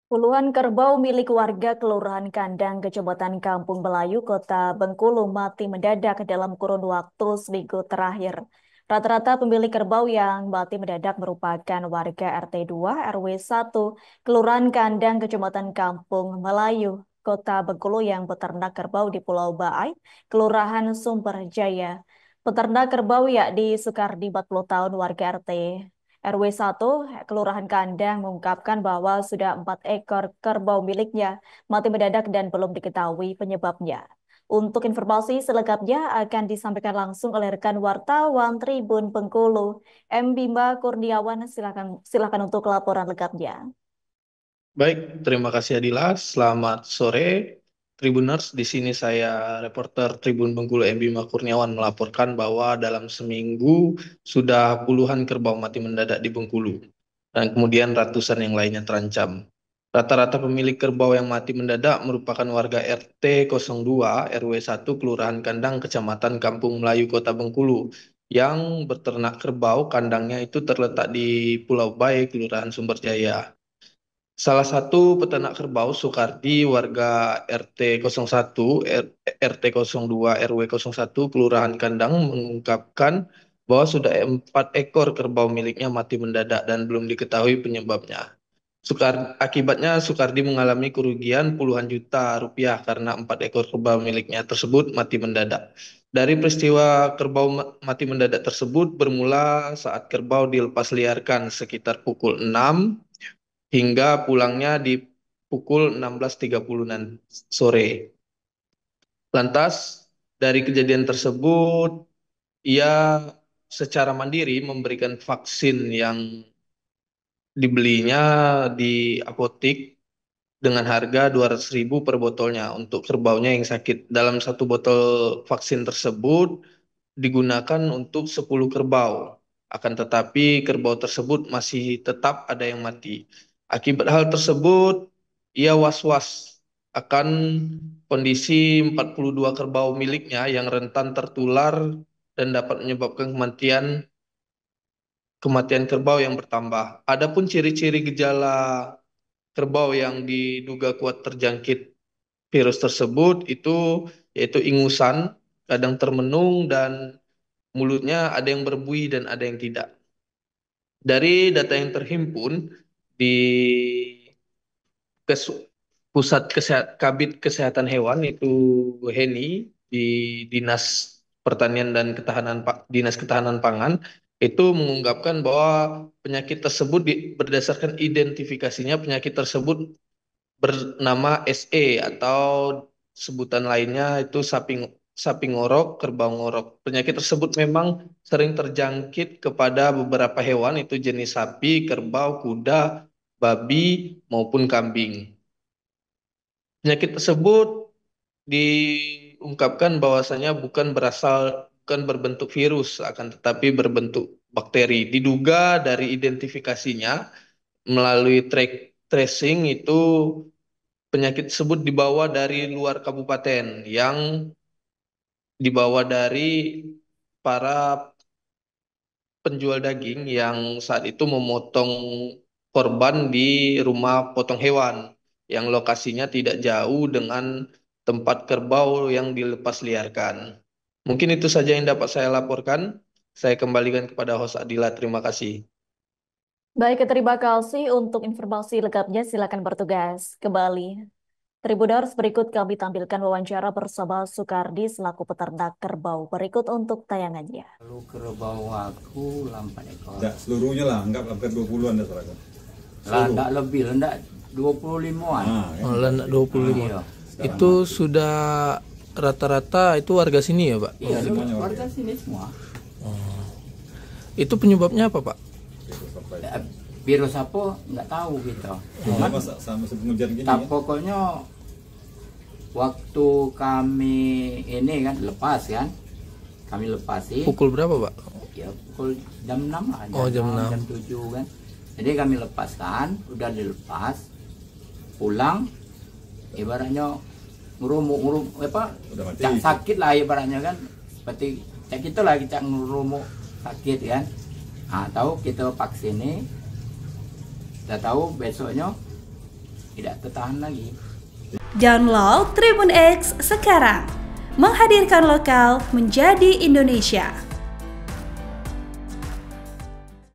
Puluhan kerbau milik warga Kelurahan Kandang, Kecamatan Kampung Melayu, Kota Bengkulu mati mendadak dalam kurun waktu seminggu terakhir. Rata-rata pemilik kerbau yang mati mendadak merupakan warga RT 2 RW 1 Kelurahan Kandang, Kecamatan Kampung Melayu, Kota Bengkulu yang beternak kerbau di Pulau Baai, Kelurahan Sumber Jaya. Peternak kerbau yakni Sukardi 40 tahun warga RT RW 1 Kelurahan Kandang mengungkapkan bahwa sudah 4 ekor kerbau miliknya mati mendadak dan belum diketahui penyebabnya. Untuk informasi selengkapnya akan disampaikan langsung oleh rekan wartawan Tribun Bengkulu, M. Bima Kurniawan. Silakan untuk laporan lengkapnya. Baik, terima kasih Adila. Selamat sore, Tribuners. Di sini saya reporter Tribun Bengkulu M. Bima Kurniawan melaporkan bahwa dalam seminggu sudah puluhan kerbau mati mendadak di Bengkulu dan kemudian ratusan yang lainnya terancam. Rata-rata pemilik kerbau yang mati mendadak merupakan warga RT 02 RW 1 Kelurahan Kandang Kecamatan Kampung Melayu Kota Bengkulu yang beternak kerbau. Kandangnya itu terletak di Pulau Bayi, Kelurahan Sumberjaya. Salah satu peternak kerbau, Soekardi, warga RT 01, RT 02, RW 01, Kelurahan Kandang, mengungkapkan bahwa sudah 4 ekor kerbau miliknya mati mendadak dan belum diketahui penyebabnya. Akibatnya Soekardi mengalami kerugian puluhan juta rupiah karena 4 ekor kerbau miliknya tersebut mati mendadak. Dari peristiwa kerbau mati mendadak tersebut bermula saat kerbau dilepas liarkan sekitar pukul 6 hingga pulangnya di pukul 16.30 sore. Lantas, dari kejadian tersebut, ia secara mandiri memberikan vaksin yang dibelinya di apotik dengan harga 200.000 per botolnya untuk kerbaunya yang sakit. Dalam satu botol vaksin tersebut digunakan untuk 10 kerbau. Akan tetapi kerbau tersebut masih tetap ada yang mati. Akibat hal tersebut, ia was-was akan kondisi 42 kerbau miliknya yang rentan tertular dan dapat menyebabkan kematian kerbau yang bertambah. Adapun ciri-ciri gejala kerbau yang diduga kuat terjangkit virus tersebut itu yaitu ingusan, kadang termenung dan mulutnya ada yang berbuih dan ada yang tidak. Dari data yang terhimpun di Kes- Kabit Kesehatan Hewan itu Heni di Dinas Pertanian dan Dinas Ketahanan Pangan itu mengungkapkan bahwa penyakit tersebut berdasarkan identifikasinya penyakit tersebut bernama SE atau sebutan lainnya itu sapi ngorok, kerbau ngorok. Penyakit tersebut memang sering terjangkit kepada beberapa hewan itu jenis sapi, kerbau, kuda, babi maupun kambing. Penyakit tersebut diungkapkan bahwasanya bukan berbentuk virus akan tetapi berbentuk bakteri. Diduga dari identifikasinya melalui tracing itu penyakit tersebut dibawa dari luar kabupaten yang dibawa dari para penjual daging yang saat itu memotong korban di rumah potong hewan yang lokasinya tidak jauh dengan tempat kerbau yang dilepas liarkan. Mungkin itu saja yang dapat saya laporkan. Saya kembalikan kepada host Adila. Terima kasih. Baik, terima kasih untuk informasi lengkapnya. Silakan bertugas kembali. Tribuners, berikut kami tampilkan wawancara bersama Sukardi selaku peternak kerbau. Berikut untuk tayangannya. Kalau kerbau aku 8 ekor. Enggak, seluruhnya lah, anggap hampir 20-an dah seragam. Lah Seluruh. enggak lebih, lah enggak 25-an. Ya. Oh, Lana 25. Iya. Itu sudah rata-rata itu warga sini ya, Pak? Iya, semuanya warga sini semua. Itu penyebabnya apa, Pak? Eh, Virus apa enggak tahu gitu. Cuman Sama, sama sepengujian gini tak ya. pokoknya waktu kami ini kan lepas kan. Kami lepasi. Pukul berapa, Pak? Ya pukul jam 6 lah. Oh, jam 6. Jam 7 kan. Jadi kami lepaskan, udah dilepas. Pulang ibaratnya ngurumuk apa Udah mati. cak sakit lah ibaratnya kan, seperti cak kita lagi cak ngurumuk sakit kan. Tahu kita vaksin ini, kita tahu besoknya tidak tertahan lagi. Download Tribun X sekarang, menghadirkan lokal menjadi Indonesia.